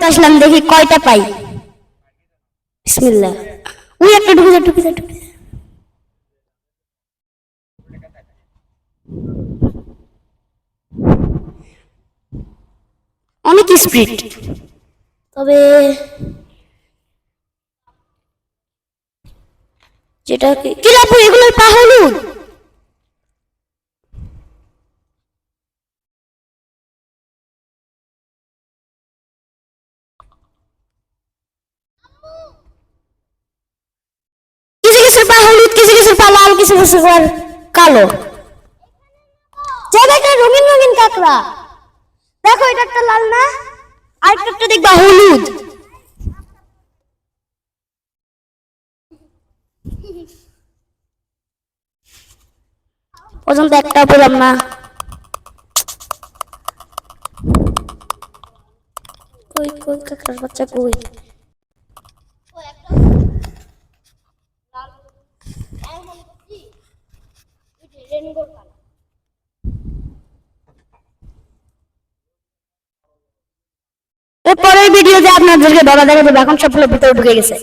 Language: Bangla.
আসলাম, দেখি কয়টা পাই। বিসমিল্লাহ। ওই একটা ঢুকে যা। অনেক স্পিড, তবে যেটা কি লাভ, এগুলোর পা হলুদ। কিছু কিছু পা হলুদ, কিছু কিছু পা লাল, কিছু কিছু পা কালো। একটা রঙিন রঙিন কাঁকড়া, দেখো এটা একটা লাল না, আরেকটা দেখবা হলুদ। পর্যন্ত একটা পেলাম না। কই কই কাঁকড়ার বাচ্চা কই? এরপরের ভিডিওতে আপনাদেরকে ধরা দেখা যাবে, এখন সবগুলো ভিতরে ঢুকে গেছে।